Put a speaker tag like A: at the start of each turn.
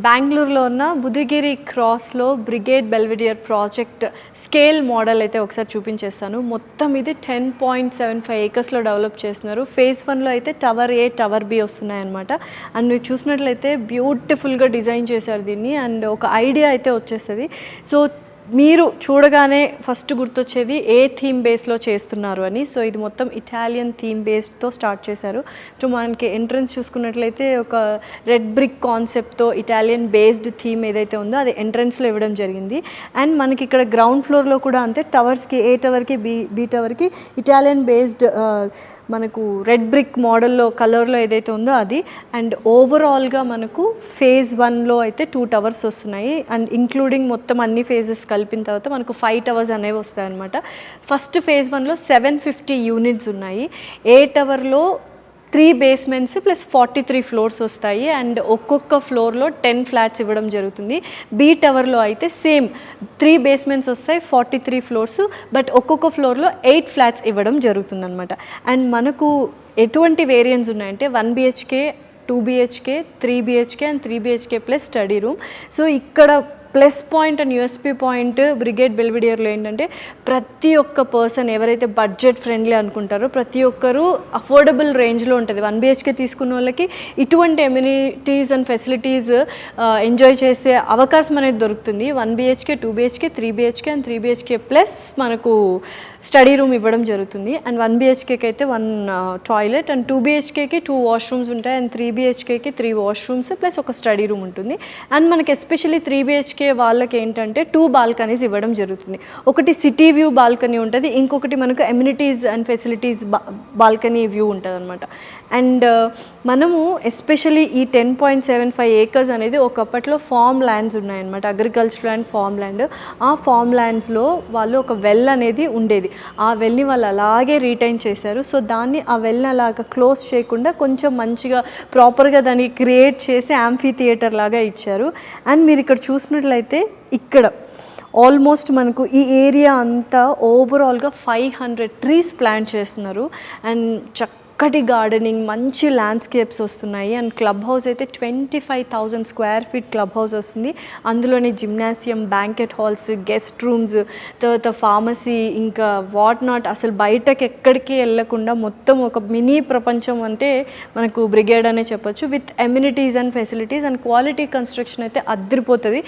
A: బెంగళూరులో ఉన్న బుధగిరి క్రాస్లో brigade బెల్వెడియర్ project scale model అయితే ఒకసారి చూపించేస్తాను. మొత్తం ఇది 10.75 ఏకర్స్లో డెవలప్ చేస్తున్నారు. ఫేజ్ 1లో అయితే టవర్ ఏ, టవర్ బి వస్తున్నాయన్నమాట. అండ్ మీరు చూసినట్లయితే బ్యూటిఫుల్గా డిజైన్ చేశారు దీన్ని. అండ్ ఒక ఐడియా అయితే వచ్చేస్తుంది. సో మీరు చూడగానే ఫస్ట్ గుర్తొచ్చేది ఏ థీమ్ బేస్లో చేస్తున్నారు అని. సో ఇది మొత్తం ఇటాలియన్ థీమ్ బేస్డ్తో స్టార్ట్ చేశారు. సో మనకి ఎంట్రన్స్ చూసుకున్నట్లయితే ఒక రెడ్ బ్రిక్ కాన్సెప్ట్తో ఇటాలియన్ బేస్డ్ థీమ్ ఏదైతే ఉందో అది ఎంట్రన్స్లో ఇవ్వడం జరిగింది. అండ్ మనకి ఇక్కడ గ్రౌండ్ ఫ్లోర్లో కూడా అంతే, టవర్స్కి ఏ టవర్కి బి టవర్కి ఇటాలియన్ బేస్డ్ మనకు రెడ్ బ్రిక్ మోడల్లో కలర్లో ఏదైతే ఉందో అది. అండ్ ఓవరాల్గా మనకు ఫేజ్ 1లో అయితే 2 టవర్స్ వస్తున్నాయి. అండ్ ఇంక్లూడింగ్ మొత్తం అన్ని ఫేజెస్ కలిపిన తర్వాత మనకు 5 టవర్స్ అనేవి వస్తాయి అన్నమాట. ఫస్ట్ ఫేజ్ 1లో 750 యూనిట్స్ ఉన్నాయి. ఏ టవర్లో 3 basements ప్లస్ 43 ఫ్లోర్స్ వస్తాయి. అండ్ ఒక్కొక్క ఫ్లోర్లో 10 ఫ్లాట్స్ ఇవ్వడం జరుగుతుంది. బి టవర్లో అయితే సేమ్ 3 basements వస్తాయి, 43 ఫ్లోర్స్, బట్ ఒక్కొక్క ఫ్లోర్లో 8 ఫ్లాట్స్ ఇవ్వడం జరుగుతుంది అనమాట. అండ్ మనకు ఎటువంటి వేరియంట్స్ ఉన్నాయంటే 1 BHK, 2 BHK, 3 BHK and 3 BHK plus study room. So ఇక్కడ plus point and USP point Brigade బెల్వెడియర్లో ఏంటంటే ప్రతి ఒక్క పర్సన్ ఎవరైతే బడ్జెట్ ఫ్రెండ్లీ అనుకుంటారో ప్రతి ఒక్కరూ అఫోర్డబుల్ రేంజ్లో ఉంటుంది. 1 BHK తీసుకున్న వాళ్ళకి ఇటువంటి ఎమ్యూనిటీస్ అండ్ ఫెసిలిటీస్ ఎంజాయ్ చేసే అవకాశం అనేది దొరుకుతుంది. 1 BHK, 2 BHK, 3 BHK and 3 BHK plus మనకు స్టడీ రూమ్ ఇవ్వడం జరుగుతుంది. అండ్ 1 BHKకి అయితే 1 టాయిలెట్, అండ్ 2 BHKకి 2 వాష్రూమ్స్ ఉంటాయి, అండ్ 3 BHKకి 3 వాష్రూమ్స్ ప్లస్ ఒక స్టడీ రూమ్ ఉంటుంది. అండ్ మనకి ఎస్పెషల్లీ 3 BHK వాళ్ళకి ఏంటంటే 2 బాల్కనీస్ ఇవ్వడం జరుగుతుంది. ఒకటి సిటీ వ్యూ బాల్కనీ ఉంటుంది, ఇంకొకటి మనకు amenities and facilities balcony view ఉంటుంది అనమాట. అండ్ మనము ఎస్పెషలీ ఈ 10.75 ఏకర్స్ అనేది ఒకప్పట్లో ఫార్మ్ ల్యాండ్స్ ఉన్నాయన్నమాట, అగ్రికల్చర్ అండ్ ఫార్మ్ ల్యాండ్. ఆ ఫార్మ్ ల్యాండ్స్లో వాళ్ళు ఒక వెల్ అనేది ఉండేది. ఆ వెల్ని వాళ్ళు అలాగే రీటైన్ చేశారు. సో దాన్ని ఆ వెల్ని అలాగా క్లోజ్ చేయకుండా కొంచెం మంచిగా ప్రాపర్గా దాన్ని క్రియేట్ చేసి యాంఫీ థియేటర్ లాగా ఇచ్చారు. అండ్ మీరు ఇక్కడ చూసినట్లయితే ఇక్కడ ఆల్మోస్ట్ మనకు ఈ ఏరియా అంతా ఓవరాల్గా 500 ట్రీస్ ప్లాంట్ చేస్తున్నారు. అండ్ చక్కటి గార్డెనింగ్, మంచి ల్యాండ్స్కేప్స్ వస్తున్నాయి. అండ్ క్లబ్ హౌస్ అయితే 25,000 స్క్వేర్ ఫీట్ క్లబ్ హౌస్ వస్తుంది. అందులోనే gymnasium, banquet halls, guest rooms, తర్వాత ఫార్మసీ, ఇంకా వాట్ నాట్. అసలు బయటకు ఎక్కడికి వెళ్ళకుండా మొత్తం ఒక మినీ ప్రపంచం అంటే మనకు బ్రిగేడ్ అనే చెప్పొచ్చు. With amenities and facilities and quality construction అయితే అదిరిపోతుంది.